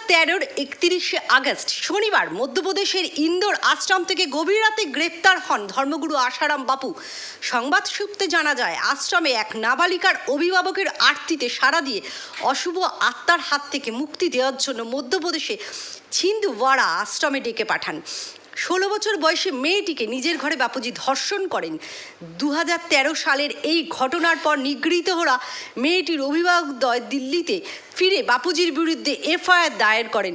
2013 31শে August শনিবার মধ্যপ্রদেশের ইন্দোর আশ্রম থেকে গভীর রাতে গ্রেপ্তার হন ধর্মগুরু আশারাম বাপু। সংবাদ সূত্রে জানা যায়, আশ্রমে এক নাবালিকার অভিভাবকের আর্তিতে সাড়া দিয়ে অশুভ আত্মার হাত থেকে মুক্তি দেওয়ার জন্য মধ্যপ্রদেশে ছিন্দওয়াড়া আশ্রমে ডেকে পাঠান। 16 বছর বয়সী মেয়েটিকে নিজের ঘরে বাপুজি ধর্ষণ করেন। 2013 সালের এই ঘটনার পর নিগৃহীত হওয়া মেয়েটির অভিভাবকদ্বয় দিল্লিতে ফিরে বাপুজির বিরুদ্ধে এফআইআর দায়ের করেন।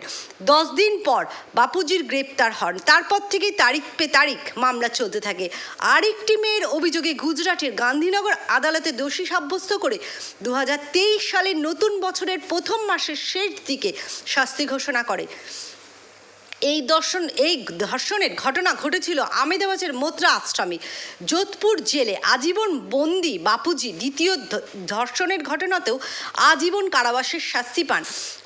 10 দিন পর বাপুজির গ্রেপ্তার হন। তারপর থেকেই তারিখ পে তারিখ মামলা চলতে থাকে। আরেকটি মেয়ের অভিযোগে গুজরাটের গান্ধীনগর আদালতে দোষী সাব্যস্ত করে 2023 সালের নতুন বছরের প্রথম মাসের শেষ দিকে শাস্তি ঘোষণা করে। এই ধর্ষণের ঘটনা ঘটেছিল আমেদাবাদের মথুরা আশ্রমে। যোধপুর জেলে আজীবন বন্দি বাপুজি দ্বিতীয় ধর্ষণের ঘটনাতেও আজীবন কারাবাসের শাস্তি পান।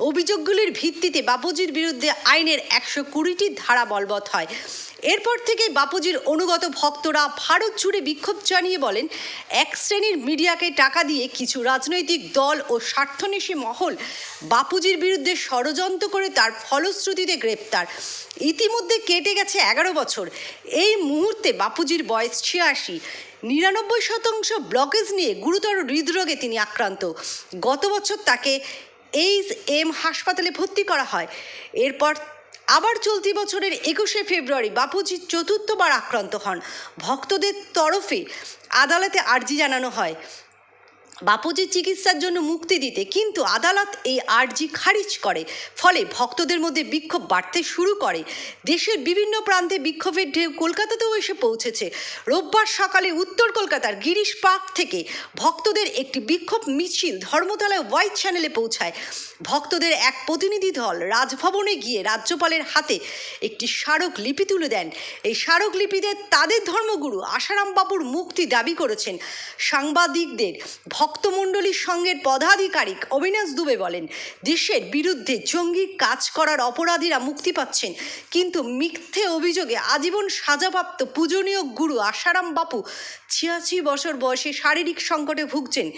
অভিযোগগুলির ভিত্তিতে বাপুজির বিরুদ্ধে আইনের 120টি ধারা বলবৎ হয়। এরপর থেকে বাপুজির অনুগত ভক্তরা ভারত জুড়ে বিক্ষোভ জানিয়ে বলেন, এক শ্রেণীর মিডিয়াকে টাকা দিয়ে কিছু রাজনৈতিক দল ও স্বার্থন্বেষী মহল বাপুজির বিরুদ্ধে ষড়যন্ত্র করে তার ফলশ্রুতিতে গ্রেপ্তার। ইতিমধ্যে কেটে গেছে 11 বছর। এই মুহূর্তে বাপুজির বয়স 86। 99% ব্লকেজ নিয়ে গুরুতর হৃদরোগে তিনি আক্রান্ত। গত বছর তাকে এইচএম হাসপাতালে ভর্তি করা হয়। এরপর আবার চলতি বছরের 21শে ফেব্রুয়ারি বাপুজি চতুর্থবার আক্রান্ত হন। ভক্তদের তরফে আদালতে আর্জি জানানো হয় বাপুজির চিকিৎসার জন্য মুক্তি দিতে, কিন্তু আদালত এই আর্জি খারিজ করে। ফলে ভক্তদের মধ্যে বিক্ষোভ বাড়তে শুরু করে। দেশের বিভিন্ন প্রান্তে বিক্ষোভের ঢেউ কলকাতাতেও এসে পৌঁছেছে। রোববার সকালে উত্তর কলকাতার গিরিশ পার্ক থেকে ভক্তদের একটি বিক্ষোভ মিছিল ধর্মতলায় হোয়াইট চ্যানেলে পৌঁছায়। ভক্তদের এক প্রতিনিধি দল রাজভবনে গিয়ে রাজ্যপালের হাতে একটি স্মারকলিপি তুলে দেন। এই স্মারকলিপিতে তাদের ধর্মগুরু আশারাম বাপুর মুক্তি দাবি করেছেন। সাংবাদিকদের ভক্তমণ্ডলীর সঙ্গের পদাধিকারিক অবিনাশ দুবে বলেন, দেশের বিরুদ্ধে জঙ্গি কাজ করার অপরাধীরা মুক্তি পাচ্ছেন, কিন্তু মিথ্যে অভিযোগে আজীবন সাজাপ্রাপ্ত পূজনীয় গুরু আশারাম বাপু 86 বছর বয়সে শারীরিক সংকটে ভুগছেন।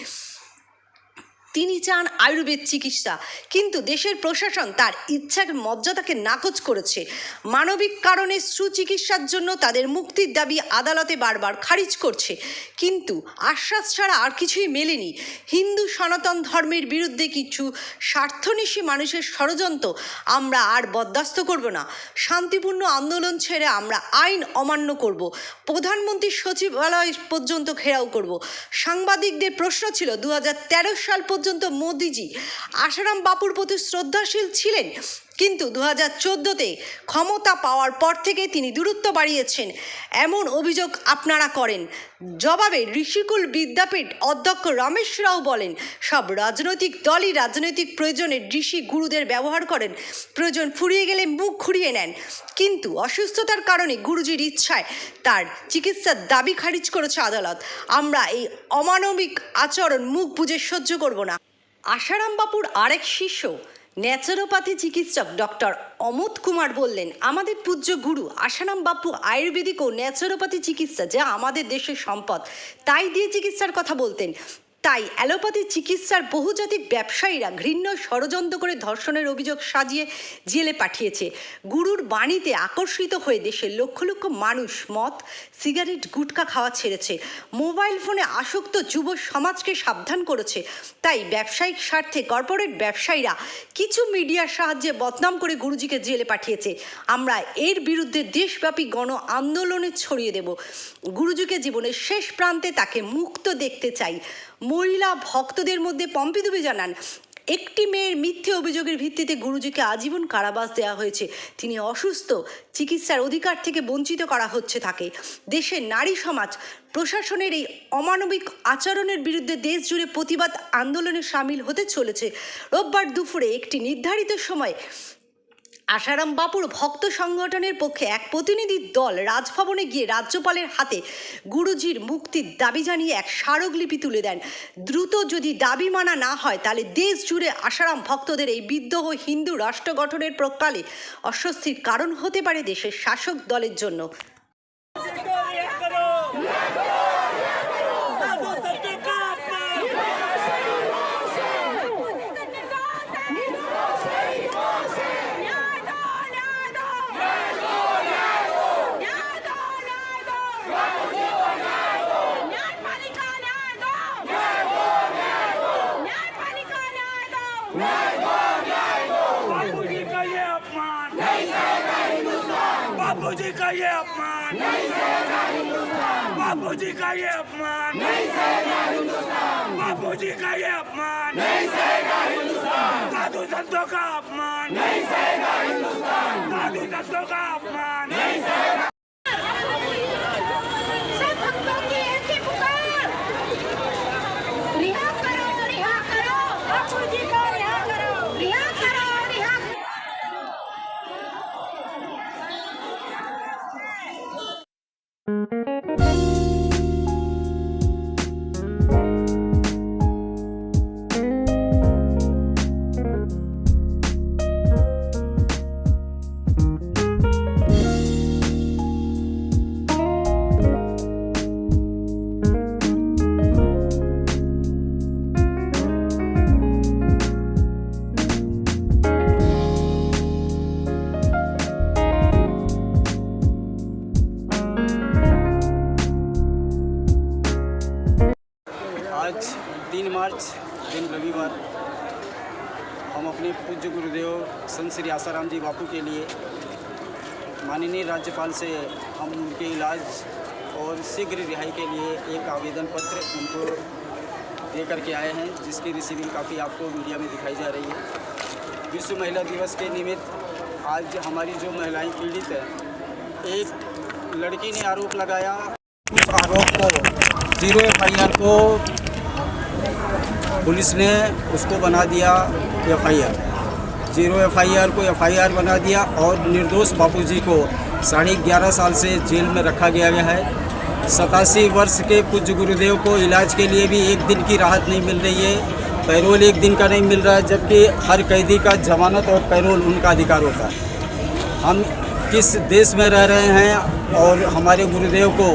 তিনি চান আয়ুর্বেদ চিকিৎসা, কিন্তু দেশের প্রশাসন তার ইচ্ছার মর্যাদাকে নাকচ করেছে। মানবিক কারণে সুচিকিৎসার জন্য তাদের মুক্তির দাবি আদালতে বারবার খারিজ করছে, কিন্তু আশ্বাস ছাড়া আর কিছুই মেলেনি। হিন্দু সনাতন ধর্মের বিরুদ্ধে কিছু স্বার্থন্বেষী মানুষের ষড়যন্ত্র আমরা আর বরদাস্ত করব না। শান্তিপূর্ণ আন্দোলন ছেড়ে আমরা আইন অমান্য করব। প্রধানমন্ত্রীর সচিবালয় পর্যন্ত ঘেরাও করব। সাংবাদিকদের প্রশ্ন ছিল, 2013 সাল পর্যন্ত মোদিজি আশারাম বাপুর প্রতি শ্রদ্ধাশীল ছিলেন, কিন্তু 2014তে ক্ষমতা পাওয়ার পর থেকে তিনি দূরত্ব বাড়িয়েছেন, এমন অভিযোগ আপনারা করেন। জবাবে ঋষিকুল বিদ্যাপীঠ অধ্যক্ষ রমেশ রাও বলেন, সব রাজনৈতিক দলই রাজনৈতিক প্রয়োজনে ঋষি গুরুদের ব্যবহার করেন, প্রয়োজন ফুরিয়ে গেলে মুখ ঘুরিয়ে নেন, কিন্তু অসুস্থতার কারণে গুরুজির ইচ্ছায় তার চিকিৎসার দাবি খারিজ করেছে আদালত। আমরা এই অমানবিক আচরণ মুখ বুজে সহ্য করব না। আশারাম বাপুর আরেক শিষ্য ন্যাচারোপ্যাথি চিকিৎসক ডক্টর অমোদ কুমার বললেন, আমাদের পূজ্য গুরু আশারাম বাপু আয়ুর্বেদিক ও ন্যাচারোপ্যাথি চিকিৎসা যা আমাদের দেশের সম্পদ, তাই দিয়ে চিকিৎসার কথা বলতেন। তাই অ্যালোপ্যাথি চিকিৎসার বহুজাতিক ব্যবসায়ীরা ঘৃণ্য ষড়যন্ত্র করে ধর্ষণের অভিযোগ সাজিয়ে জেলে পাঠিয়েছে। গুরুর বাণীতে আকর্ষিত হয়ে দেশের লক্ষ লক্ষ মানুষ মদ, সিগারেট, গুটখা খাওয়া ছেড়েছে। মোবাইল ফোনে আসক্ত যুব সমাজকে সাবধান করেছে। তাই ব্যবসায়িক স্বার্থে কর্পোরেট ব্যবসায়ীরা কিছু মিডিয়ার সাহায্যে বদনাম করে গুরুজিকে জেলে পাঠিয়েছে। আমরা এর বিরুদ্ধে দেশব্যাপী গণ আন্দোলনে ছড়িয়ে দেব। গুরুজিকে জীবনের শেষ প্রান্তে তাকে মুক্ত দেখতে চাই। মহিলা ভক্তদের মধ্যে পম্পি দুবে জানান, একটি মেয়ের মিথ্যে অভিযোগের ভিত্তিতে গুরুজিকে আজীবন কারাবাস দেওয়া হয়েছে। তিনি অসুস্থ, চিকিৎসার অধিকার থেকে বঞ্চিত করা হচ্ছে তাকে। দেশের নারী সমাজ প্রশাসনের এই অমানবিক আচরণের বিরুদ্ধে দেশ জুড়ে প্রতিবাদ আন্দোলনে সামিল হতে চলেছে। রোববার দুপুরে একটি নির্ধারিত সময় আশারাম বাপুর ভক্ত সংগঠনের পক্ষে এক প্রতিনিধি দল রাজভবনে গিয়ে রাজ্যপালের হাতে গুরুজির মুক্তির দাবি জানিয়ে এক স্মারকলিপি তুলে দেন। দ্রুত যদি দাবি মানা না হয়, তাহলে দেশ জুড়ে আশারাম ভক্তদের এই বিদ্রোহ হিন্দু রাষ্ট্র গঠনের প্রকালে অস্বস্তির কারণ হতে পারে দেশের শাসক দলের জন্য। बापूजी का ये अपमान, बापूजी का ये अपमान, बापूजी का ये अपमान, साधु संतों का अपमान, साधु संतों का अपमान। आज 3 मार्च दिन रविवार हम अपने पूज्य गुरुदेव संत श्री आसाराम जी बापू के लिए माननीय राज्यपाल से हम उनके इलाज और शीघ्र रिहाई के लिए एक आवेदन पत्र उनको दे करके आए हैं, जिसकी रिसीविंग काफ़ी आपको मीडिया में दिखाई जा रही है। विश्व महिला दिवस के निमित्त आज हमारी जो महिलाएं पीड़ित हैं, एक लड़की ने आरोप लगाया, उस आरोप को 0 FIR को पुलिस ने उसको बना दिया FIR, 0 FIR को FIR बना दिया और निर्दोष बापूजी को 11.5 साल से जेल में रखा गया है। 87 वर्ष के पूज्य गुरुदेव को इलाज के लिए भी एक दिन की राहत नहीं मिल रही है, पैरोल एक दिन का नहीं मिल रहा है, जबकि हर कैदी का जमानत और पैरोल उनका अधिकार होता है। हम किस देश में रह रहे हैं और हमारे गुरुदेव को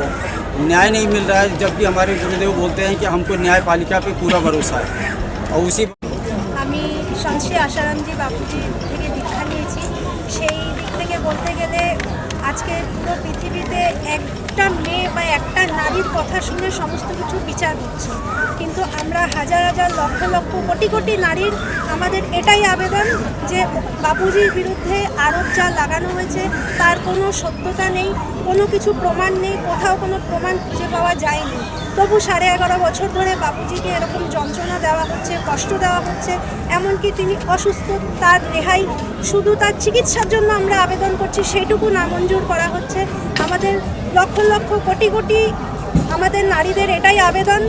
न्याय नहीं मिल रहा है, जबकि हमारे गुरुदेव बोलते हैं कि हमको न्यायपालिका पे पूरा भरोसा है। और उसी আমি শ্রী আসারামজি বাপুজি থেকে দীক্ষা নিয়েছি। সেই দিক থেকে বলতে গেলে আজকে পুরো পৃথিবীতে একটা মেয়ে বা একটা নারীর কথা শুনে সমস্ত কিছু বিচার হচ্ছে, কিন্তু আমরা হাজার হাজার লক্ষ লক্ষ কোটি কোটি নারীর আমাদের এটাই আবেদন যে বাপুজির বিরুদ্ধে আরোপ যা লাগানো হয়েছে তার কোনো সত্যতা নেই, কোনো কিছু প্রমাণ নেই, কোথাও কোনো প্রমাণ খুঁজে পাওয়া যায়নি। তবু 11.5 বছর ধরে বাপুজিকে এরকম যন্ত্রণা দেওয়া হচ্ছে, কষ্ট দেওয়া হচ্ছে, এমনকি তিনি অসুস্থ, তার রেহাই শুধু তার চিকিৎসার জন্য আমরা আবেদন করছি, সেইটুকু নামঞ্জুর করা হচ্ছে। আমাদের লক্ষ লক্ষ কোটি কোটি আমাদের নারীদের এটাই আবেদন,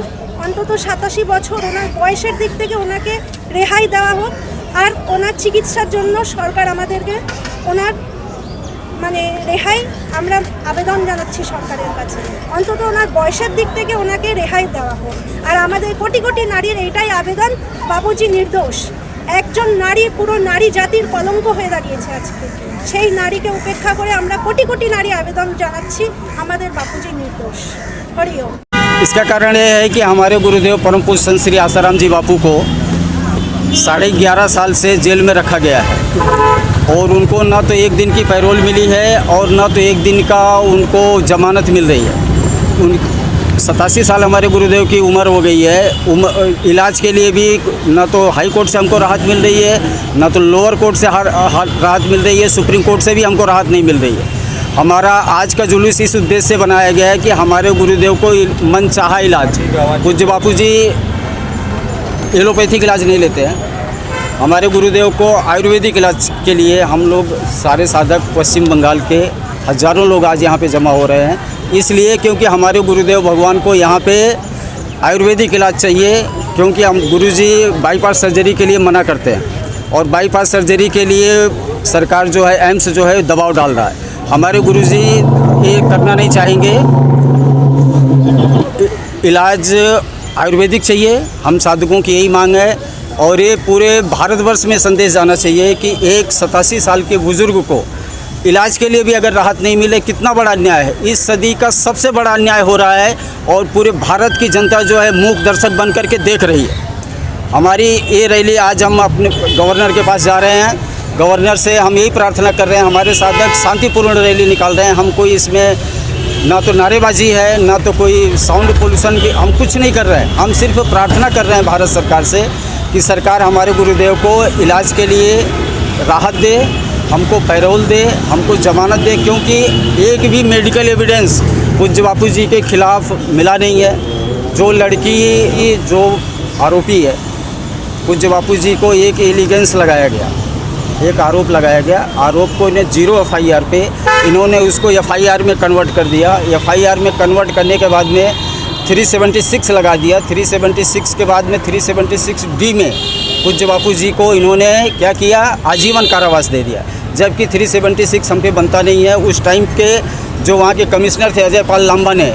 অন্তত 87 বছর ওনার বয়সের দিক থেকে ওনাকে রেহাই দেওয়া হোক, আর ওনার চিকিৎসার জন্য সরকার আমাদেরকে ওনার রেহাই আমরা আবেদন জানাচ্ছি সরকারের কাছে, অন্তত ওনার বয়সের দিক থেকে ওনাকে রেহাই দেওয়া হোক। আর আমাদের কোটি কোটি নারীর এইটাই আবেদন, বাপুজি নির্দোষ, একজন নারী পুরো নারী জাতির কলঙ্ক হয়ে দাঁড়িয়েছে আজকে, সেই নারীকে উপেক্ষা করে আমরা কোটি কোটি নারী আবেদন জানাচ্ছি আমাদের বাপুজি निर्दोष। हरिओम। इसका कारण ये है कि हमारे गुरुदेव परम पूज्य संत श्री आसाराम जी बापू को 11.5 साल से जेल में रखा गया है और उनको ना तो एक दिन की पैरोल मिली है और ना तो एक दिन का उनको जमानत मिल रही है। 87 साल हमारे गुरुदेव की उम्र हो गई है। इलाज के लिए भी ना तो हाई कोर्ट से हमको राहत मिल रही है, ना तो लोअर कोर्ट से राहत मिल रही है, सुप्रीम कोर्ट से भी हमको राहत नहीं मिल रही है। हमारा आज का जुलूस इस उद्देश्य से बनाया गया है कि हमारे गुरुदेव को मनचाहा इलाज, पूज्य बापूजी एलोपैथिक इलाज नहीं लेते हैं, हमारे गुरुदेव को आयुर्वेदिक इलाज के लिए हम लोग सारे साधक पश्चिम बंगाल के हज़ारों लोग आज यहाँ पे जमा हो रहे हैं, इसलिए क्योंकि हमारे गुरुदेव भगवान को यहाँ पे आयुर्वेदिक इलाज चाहिए, क्योंकि हम गुरुजी बाईपास सर्जरी के लिए मना करते हैं और बाईपास सर्जरी के लिए सरकार जो है एम्स जो है दबाव डाल रहा है। हमारे गुरुजी ये करना नहीं चाहेंगे, इलाज आयुर्वेदिक चाहिए, हम साधकों की यही मांग है। और ये पूरे भारतवर्ष में संदेश जाना चाहिए कि एक 87 साल के बुज़ुर्ग को इलाज के लिए भी अगर राहत नहीं मिले, कितना बड़ा अन्याय है। इस सदी का सबसे बड़ा अन्याय हो रहा है और पूरे भारत की जनता जो है मूक दर्शक बन करके देख रही है। हमारी ये रैली आज हम अपने गवर्नर के पास जा रहे हैं, गवर्नर से हम यही प्रार्थना कर रहे हैं, हमारे साधक शांतिपूर्ण रैली निकाल रहे हैं, हम कोई इसमें ना तो नारेबाजी है ना तो कोई साउंड पोल्यूशन की, हम कुछ नहीं कर रहे हैं, हम सिर्फ प्रार्थना कर रहे हैं भारत सरकार से कि सरकार हमारे गुरुदेव को इलाज के लिए राहत दे, हमको पैरोल दे, हमको जमानत दे, क्योंकि एक भी मेडिकल एविडेंस पूज्य बापू जी के खिलाफ मिला नहीं है। जो लड़की जो आरोपी है, पूज्य बापू जी को एक एलिगेंस लगाया गया, एक आरोप लगाया गया। आरोप को इन्हें 0 FIR पे इन्होंने उसको FIR में कन्वर्ट कर दिया। FIR में कन्वर्ट करने के बाद में 376 लगा दिया। 376 के बाद में 376D में पूज्य बापू जी को इन्होंने क्या किया, आजीवन कारावास दे दिया, जबकि 376 हम पे बनता नहीं है। उस टाइम के जो वहाँ के कमिश्नर थे अजय पाल लांबा ने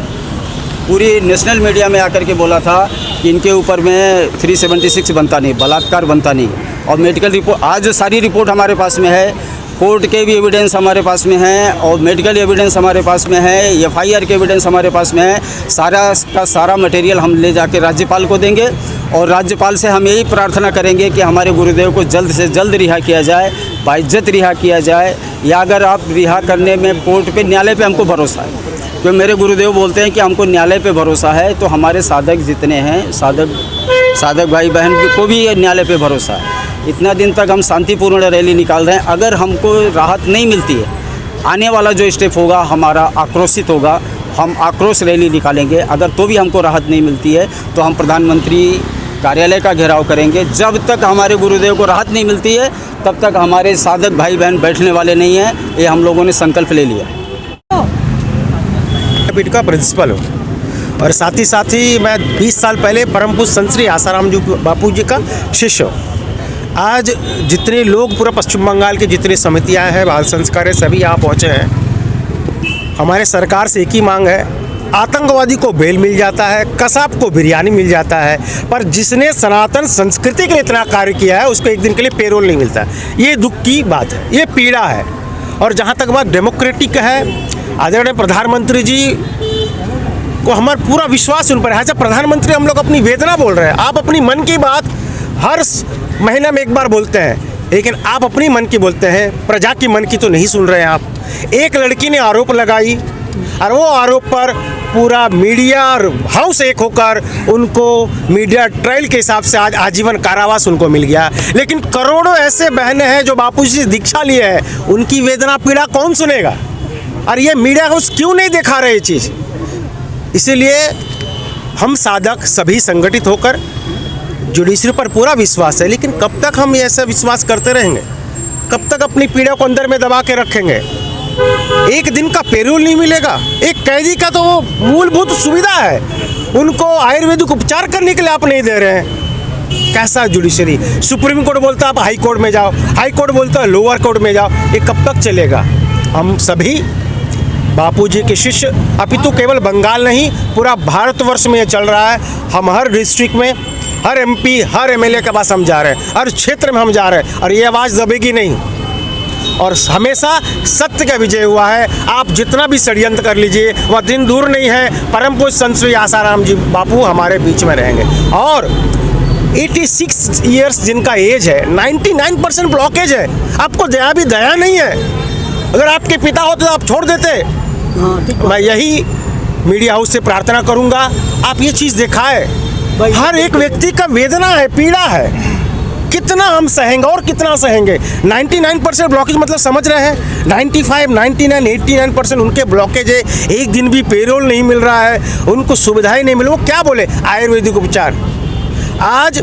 पूरी नेशनल मीडिया में आकर के बोला था कि इनके ऊपर में 376 बनता नहीं, बलात्कार बनता नहीं। और मेडिकल रिपोर्ट, आज जो सारी रिपोर्ट हमारे पास में है, कोर्ट के भी एविडेंस हमारे पास में है और मेडिकल एविडेंस हमारे पास में है, FIR के एविडेंस हमारे पास में है। सारा का सारा मटेरियल हम ले जाके राज्यपाल को देंगे और राज्यपाल से हम यही प्रार्थना करेंगे कि हमारे गुरुदेव को जल्द से जल्द रिहा किया जाए, बाइज्जत रिहा किया जाए। या अगर आप रिहा करने में कोर्ट पे, न्यायालय पे हमको भरोसा है, क्योंकि मेरे गुरुदेव बोलते हैं कि हमको न्यायालय पे भरोसा है, तो हमारे साधक जितने हैं, साधक भाई बहन को भी न्यायालय पे भरोसा है। इतना दिन तक हम शांतिपूर्ण रैली निकाल रहे हैं। अगर हमको राहत नहीं मिलती है, आने वाला जो स्टेप होगा हमारा आक्रोशित होगा, हम आक्रोश रैली निकालेंगे। अगर तो भी हमको राहत नहीं मिलती है तो हम प्रधानमंत्री कार्यालय का घेराव करेंगे। जब तक हमारे गुरुदेव को राहत नहीं मिलती है तब तक हमारे साधक भाई बहन बैठने वाले नहीं हैं। ये हम लोगों ने संकल्प ले लिया। पीठ का प्रिंसिपल हूँ और साथ ही मैं 20 साल पहले परम पूज्य संत श्री आसाराम जी बापू जी का शिष्य हूँ। आज जितने लोग पूरा पश्चिम बंगाल की जितनी समितियाँ हैं, बाल संस्कार है, सभी यहाँ पहुँचे हैं। हमारे सरकार से एक ही मांग है, आतंकवादी को बेल मिल जाता है, कसाब को बिरयानी मिल जाता है, पर जिसने सनातन संस्कृति के लिए इतना कार्य किया है उसको एक दिन के लिए पेरोल नहीं मिलता। ये दुख की बात है, ये पीड़ा है। और जहाँ तक बात डेमोक्रेटिक है, आदरणीय प्रधानमंत्री जी को हमारा पूरा विश्वास उन पर है। जब प्रधानमंत्री हम लोग अपनी वेदना बोल रहे हैं, आप अपनी मन की बात हर महीना में एक बार बोलते हैं, लेकिन आप अपनी मन की बोलते हैं, प्रजा की मन की तो नहीं सुन रहे हैं आप। एक लड़की ने आरोप लगाई और वो आरोप पर पूरा मीडिया और हाउस एक होकर उनको मीडिया ट्रायल के हिसाब से आज आजीवन कारावास उनको मिल गया। लेकिन करोड़ों ऐसे बहनें हैं जो बापू जी से दीक्षा लिए हैं, उनकी वेदना पीड़ा कौन सुनेगा? और ये मीडिया हाउस क्यों नहीं दिखा रहे ये चीज़? इसीलिए हम साधक सभी संगठित होकर, जुडिशरी पर पूरा विश्वास है, लेकिन कब तक हम ऐसा विश्वास करते रहेंगे? कब तक अपनी पीड़ा को अंदर में दबा के रखेंगे? एक दिन का पेरोल नहीं मिलेगा। एक कैदी का तो वो मूलभूत सुविधा है, उनको आयुर्वेदिक उपचार करने के लिए आप नहीं दे रहे हैं। कैसा जुडिशरी? सुप्रीम कोर्ट बोलता है आप हाई कोर्ट में जाओ, हाई कोर्ट बोलता है लोअर कोर्ट में जाओ। ये कब तक चलेगा? हम सभी बापूजी के शिष्य, अपितु केवल बंगाल नहीं पूरा भारतवर्ष में ये चल रहा है। हम हर डिस्ट्रिक्ट में, हर MP, हर MLA के पास हम जा रहे हैं, हर क्षेत्र में हम जा रहे हैं और ये आवाज़ दबेगी नहीं। और हमेशा सत्य का विजय हुआ है। आप जितना भी षड्यंत्र कर लीजिए, वह दिन दूर नहीं है, परम पूज्य संत श्री आसाराम जी बापू हमारे बीच में रहेंगे। और 86 ईयर्स जिनका एज है, 99% ब्लॉकेज है। आपको दया भी दया नहीं है। अगर आपके पिता होते तो आप छोड़ देते। मैं यही मीडिया हाउस से प्रार्थना करूंगा, आप ये चीज़ दिखाएं। हर एक व्यक्ति का वेदना है, पीड़ा है। कितना हम सहेंगे और कितना सहेंगे? 99% ब्लॉकेज मतलब समझ रहे हैं, 95, 99, 89% उनके ब्लॉकेज है। एक दिन भी पेरोल नहीं मिल रहा है, उनको सुविधाएं नहीं मिल। वो क्या बोले? आयुर्वेदिक उपचार। आज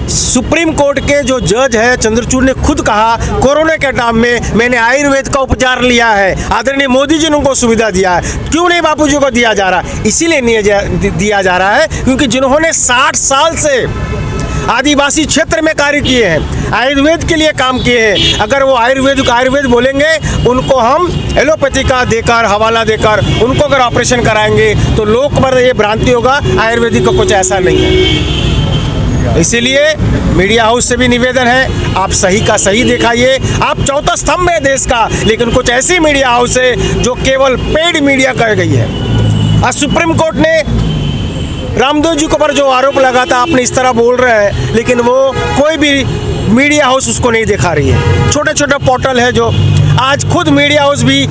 सुप्रीम कोर्ट के जो जज है चंद्रचूड़ ने खुद कहा, कोरोना के टाइम में मैंने आयुर्वेद का उपचार लिया है, आदरणीय मोदी जी ने उनको सुविधा दिया है। क्यों नहीं बापू जी को दिया जा रहा? इसीलिए नहीं दिया जा रहा है क्योंकि जिन्होंने 60 साल से आदिवासी क्षेत्र में कार्य किए हैं, आयुर्वेद के लिए काम किए हैं, अगर वो आयुर्वेद बोलेंगे, उनको हम एलोपैथी का देकर, हवाला देकर उनको अगर ऑपरेशन कराएंगे तो लोग पर ये भ्रांति होगा आयुर्वेदिक का कुछ ऐसा नहीं है। इसीलिए मीडिया हाउस से भी निवेदन है, आप सही का सही दिखाइए। आप चौथा स्तंभ है देश का, लेकिन कुछ ऐसी मीडिया हाउस है जो केवल पेड मीडिया कर गई है। आज सुप्रीम कोर्ट ने रामदेव जी को पर जो आरोप लगा था, आपने इस तरह बोल रहे हैं, लेकिन वो कोई भी मीडिया हाउस उसको नहीं दिखा रही है। छोटे छोटे पोर्टल है जो आज खुद मीडिया हाउस भी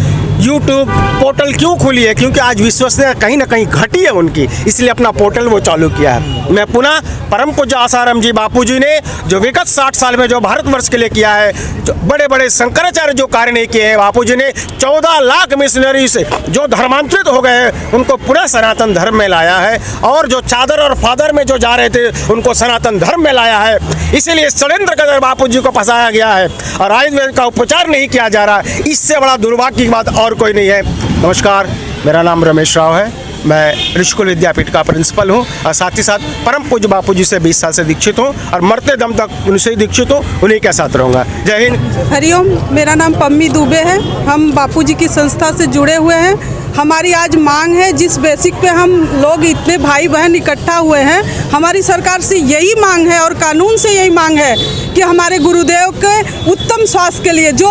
यूट्यूब पोर्टल क्यों खुली है? क्योंकि आज विश्वसनीयता कहीं ना कहीं घटी है उनकी, इसलिए अपना पोर्टल वो चालू किया है। मैं पुनः परम पूज्य आसाराम जी बापू जी ने जो विगत 60 साल में जो भारतवर्ष के लिए किया है, जो बड़े बड़े शंकराचार्य जो कार्य नहीं किए हैं, बापू जी ने 14 लाख मिशनरी से जो धर्मांतरित हो गए हैं उनको पुनः सनातन धर्म में लाया है, और जो चादर और फादर में जो जा रहे थे उनको सनातन धर्म में लाया है। इसीलिए षड्यंत्र कर बापू जी को फंसाया गया है और आयुर्वेद का उपचार नहीं किया जा रहा। इससे बड़ा दुर्भाग्य की बात और कोई नहीं है। नमस्कार, मेरा नाम रमेश राव है, मैं ऋषिकुल विद्यापीठ का प्रिंसिपल हूँ और साथ ही साथ परम पूज्य बापू जी से 20 साल से दीक्षित हूँ और मरते दम तक उनसे ही दीक्षित हूँ, उन्हीं के साथ रहूँगा। जय हिंद। हरिओम, मेरा नाम पम्मी दुबे है। हम बापूजी की संस्था से जुड़े हुए हैं। हमारी आज मांग है, जिस बेसिक पे हम लोग इतने भाई बहन इकट्ठा हुए हैं, हमारी सरकार से यही मांग है और कानून से यही मांग है कि हमारे गुरुदेव के उत्तम स्वास्थ्य के लिए जो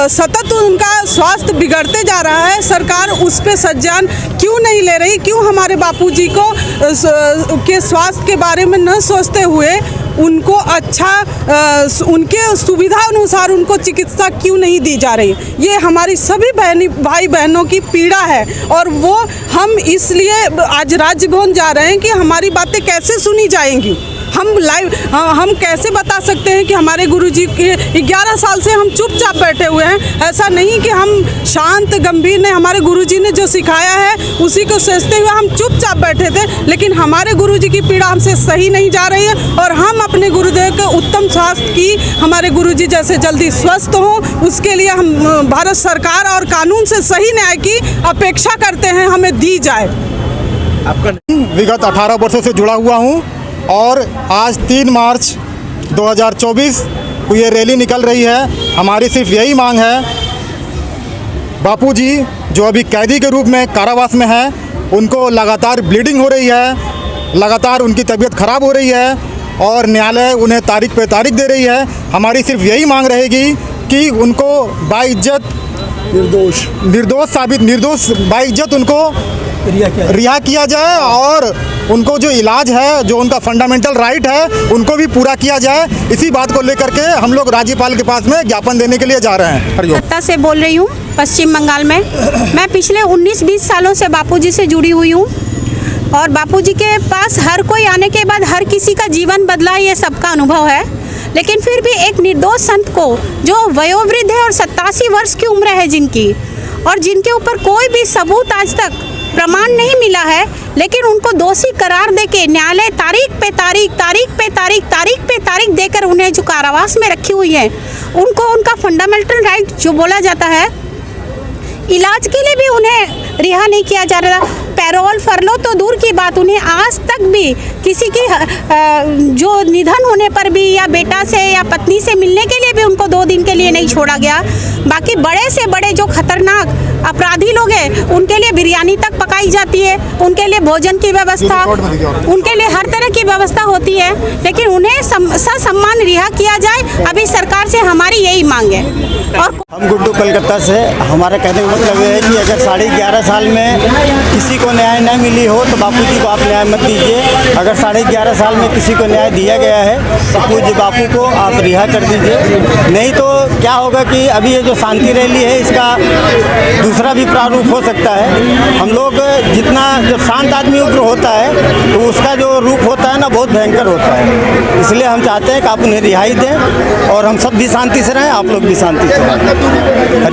सतत उनका स्वास्थ्य बिगड़ते जा रहा है, सरकार उस पे संज्ञान क्यों नहीं ले रही? क्यों हमारे बापूजी को के स्वास्थ्य के बारे में न सोचते हुए उनको अच्छा उनके सुविधा अनुसार उनको चिकित्सा क्यों नहीं दी जा रही? ये हमारी सभी भाई बहनों की पीड़ा है और वो हम इसलिए आज राजभवन जा रहे हैं कि हमारी बातें कैसे सुनी जाएंगी। हम कैसे बता सकते हैं कि हमारे गुरुजी के 11 साल से हम चुपचाप बैठे हुए हैं? ऐसा नहीं कि हम शांत गंभीर ने, हमारे गुरुजी ने जो सिखाया है उसी को सोचते हुए हम चुपचाप बैठे थे, लेकिन हमारे गुरुजी की पीड़ा हमसे सही नहीं जा रही है और हम अपने गुरुदेव के उत्तम स्वास्थ्य की, हमारे गुरुजी जैसे जल्दी स्वस्थ हों, उसके लिए हम भारत सरकार और कानून से सही न्याय की अपेक्षा करते हैं, हमें दी जाए। विगत 18 वर्षों से जुड़ा हुआ हूँ और आज 3 मार्च 2024 को ये रैली निकल रही है। हमारी सिर्फ यही मांग है, बापूजी जो अभी कैदी के रूप में कारावास में है, उनको लगातार ब्लीडिंग हो रही है, लगातार उनकी तबीयत खराब हो रही है और न्यायालय उन्हें तारीख पे तारीख दे रही है। हमारी सिर्फ यही मांग रहेगी कि उनको बाइज्जत निर्दोष बाइज्जत उनको रिहा किया जाए और उनको जो इलाज है, जो उनका फंडामेंटल राइट है, उनको भी पूरा किया जाए। इसी बात को लेकर के हम लोग राज्यपाल के पास में ज्ञापन देने के लिए जा रहे हैं। हरिओम। सत्ता से बोल रही हूँ, पश्चिम बंगाल में। मैं पिछले 19-20 सालों से बापूजी से जुड़ी हुई हूँ और बापूजी के पास हर कोई आने के बाद हर किसी का जीवन बदला, ये सबका अनुभव है। लेकिन फिर भी एक निर्दोष संत को, जो वयोवृद्ध है और 87 वर्ष की उम्र है जिनकी, और जिनके ऊपर कोई भी सबूत आज तक प्रमाण नहीं मिला है, लेकिन उनको दोषी करार देके न्यायालय तारीख पे तारीख देकर उन्हें जो कारावास में रखी हुई है, उनको उनका फंडामेंटल राइट जो बोला जाता है, इलाज के लिए भी उन्हें रिहा नहीं किया जा रहा। पैरोल फरलो तो दूर की बात, उन्हें आज तक भी किसी की जो निधन होने पर भी या बेटा से या पत्नी से मिलने के लिए भी उनको 2 दिन के लिए नहीं छोड़ा गया। बाकी बड़े से बड़े जो खतरनाक अपराधी लोग हैं, उनके लिए बिरयानी तक पकाई जाती है, उनके लिए भोजन की व्यवस्था, उनके लिए हर तरह की व्यवस्था होती है, लेकिन उन्हें ससम्मान रिहा किया जाए। अभी सरकार से हमारी यही मांग है। और हम गुड्डू कलकत्ता से, हमारा कहने का मतलब ये है कि अगर 11.5 साल में किसी को न्याय न मिली हो तो बापूजी को आप न्याय मत दीजिए। अगर 11.5 साल में किसी को न्याय दिया गया है तो पूज्य बापू को आप रिहा कर दीजिए। नहीं तो क्या होगा कि अभी ये जो शांति रैली है, इसका दूसरा भी प्रारूप हो सकता है। हम लोग जितना, जब शांत आदमी उग्र होता है तो उसका जो रूप होता है ना, बहुत भयंकर होता है। इसलिए हम चाहते हैं कि आप उन्हें रिहाई दें और हम सब भी शांति से रहें, आप लोग भी शांति से रहें।